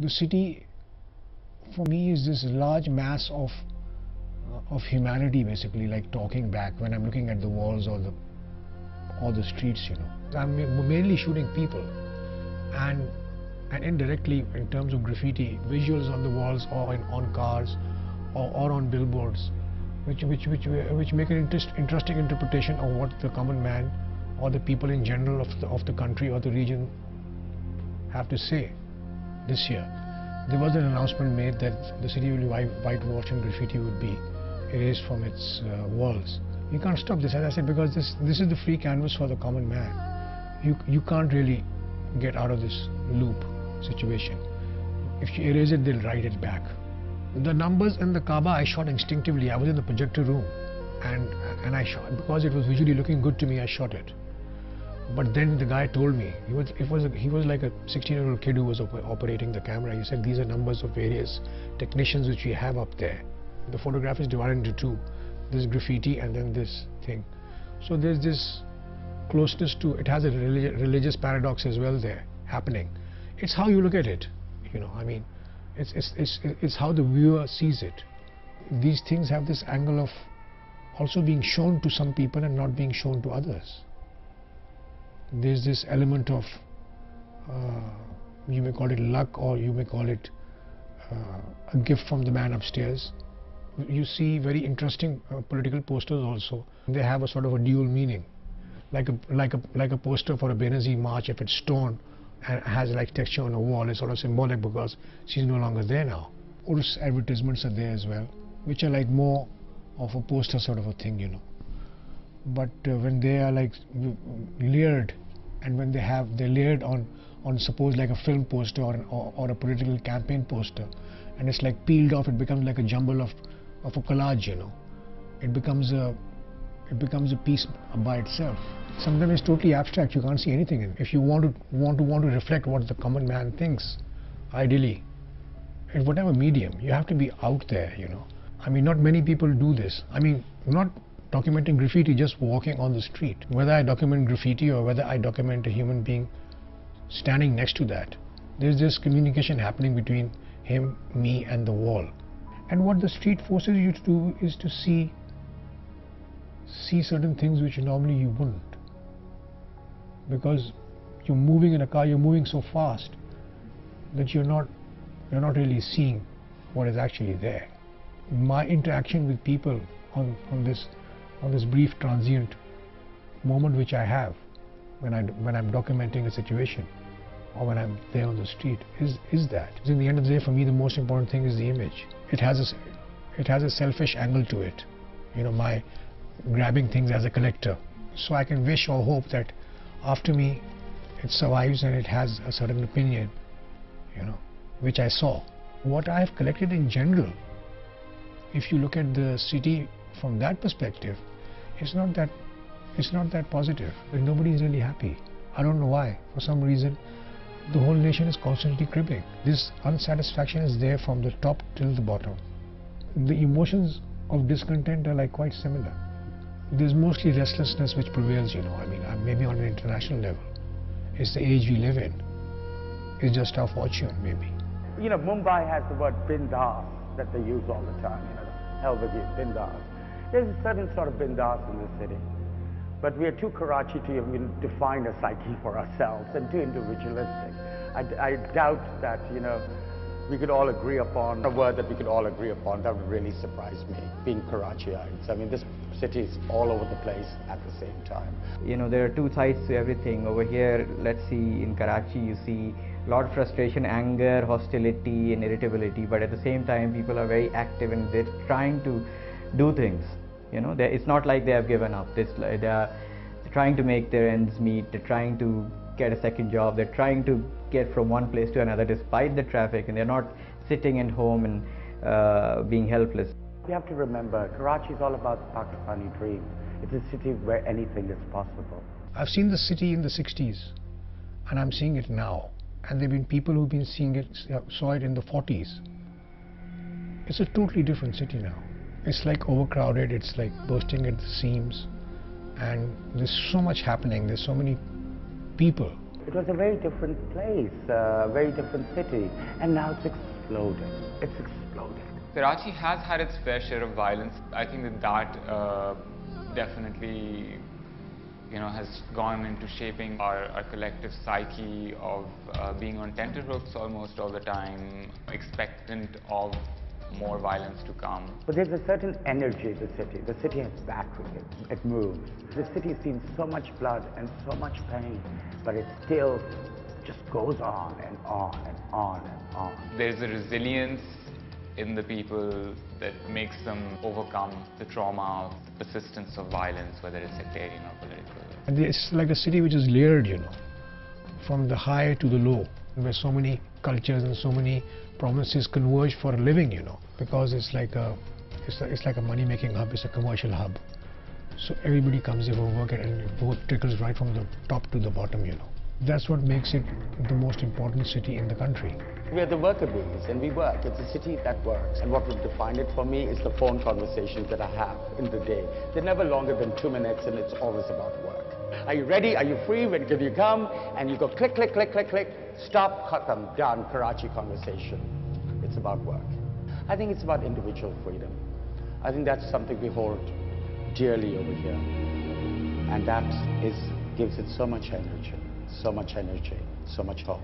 The city for me is this large mass of humanity, basically, like talking back when I'm looking at the walls or the streets. I'm mainly shooting people, and indirectly in terms of graffiti, visuals on the walls or on cars or on billboards, which make an interesting interpretation of what the common man or the people in general of the country or the region have to say. This year there was an announcement made that the city will be whitewashed and graffiti would be erased from its walls. You can't stop this, as I said, because this is the free canvas for the common man. You can't really get out of this loop situation. If you erase it, they'll write it back. The numbers in the Kaaba I shot instinctively. I was in the projector room and I shot because it was visually looking good to me. I shot it. But then the guy told me, he was like a 16-year-old kid who was operating the camera. He said, these are numbers of various technicians which we have up there. The photograph is divided into two. This graffiti and then this thing. So there's this closeness to it. Has a religious paradox as well there happening. It's how you look at it. I mean, it's how the viewer sees it. These things have this angle of also being shown to some people and not being shown to others. There's this element of you may call it luck, or you may call it a gift from the man upstairs. You see very interesting political posters also. They have a sort of a dual meaning, like a poster for a Benazir march. If it's torn and has like texture on a wall, it's sort of symbolic because she's no longer there now. Urs advertisements are there as well, which are like more of a poster sort of a thing. But when they are like layered, and when they're layered on suppose like a film poster or a political campaign poster, and it's like peeled off, it becomes like a jumble of a collage. It becomes a piece by itself. Sometimes it's totally abstract. You can't see anything in it. If you want to reflect what the common man thinks, ideally, in whatever medium, you have to be out there. I mean, not many people do this. I mean, not documenting graffiti, just walking on the street. Whether I document graffiti or whether I document a human being standing next to that, there's this communication happening between him, me and the wall. And what the street forces you to do is to see certain things which normally you wouldn't, because you're moving in a car, you're moving so fast that you're not really seeing what is actually there. My interaction with people on this brief transient moment which I have when I'm documenting a situation or when I'm there on the street is that. In the end of the day, for me, the most important thing is the image. It has a selfish angle to it. My grabbing things as a collector, so I can wish or hope that after me it survives and it has a certain opinion, which I saw. What I have collected in general, if you look at the city from that perspective, it's not that positive. Nobody is really happy. I don't know why. For some reason, the whole nation is constantly cribbing. This unsatisfaction is there from the top till the bottom. The emotions of discontent are like quite similar. There's mostly restlessness which prevails. I mean, maybe on an international level. It's the age we live in. It's just our fortune, maybe. Mumbai has the word bindas that they use all the time. Hell with you, bindas. There's a certain sort of bindas in the city. But we are too Karachi to even define a psyche for ourselves and too individualistic. I doubt that, we could all agree upon a word that we could all agree upon. That would really surprise me, being Karachiites. I mean, this city is all over the place at the same time. There are two sides to everything. Over here, let's see, in Karachi, you see a lot of frustration, anger, hostility and irritability, but at the same time, people are very active and they're trying to do things. It's not like they have given up. They're trying to make their ends meet. They're trying to get a second job. They're trying to get from one place to another despite the traffic, and they're not sitting at home and being helpless. You have to remember, Karachi is all about the Pakistani dream. It's a city where anything is possible. I've seen the city in the 60s, and I'm seeing it now. And there have been people who've been seeing it, saw it in the 40s. It's a totally different city now. It's like overcrowded, it's like bursting at the seams, and there's so much happening, there's so many people. It was a very different place, a very different city, and now it's exploded. It's exploded. Karachi has had its fair share of violence. I think that definitely, has gone into shaping our collective psyche of being on tenterhooks almost all the time, expectant of more violence to come. But there's a certain energy in the city. The city has battery. It moves. The city's seen so much blood and so much pain, but it still just goes on and on and on and on. There's a resilience in the people that makes them overcome the trauma of the persistence of violence, whether it's sectarian or political. And it's like a city which is layered, from the high to the low, where so many cultures and so many provinces converge for a living, because it's like a money-making hub, it's a commercial hub. So everybody comes here for work, and it both trickles right from the top to the bottom, That's what makes it the most important city in the country. We are the worker bees, and we work. It's a city that works. And what would define it for me is the phone conversations that I have in the day. They're never longer than 2 minutes, and it's always about work. Are you ready? Are you free? When can you come? And you go click, click, click, click, click. Stop, khatam, done, Karachi conversation. It's about work. I think it's about individual freedom. I think that's something we hold dearly over here. And that gives it so much energy, so much hope.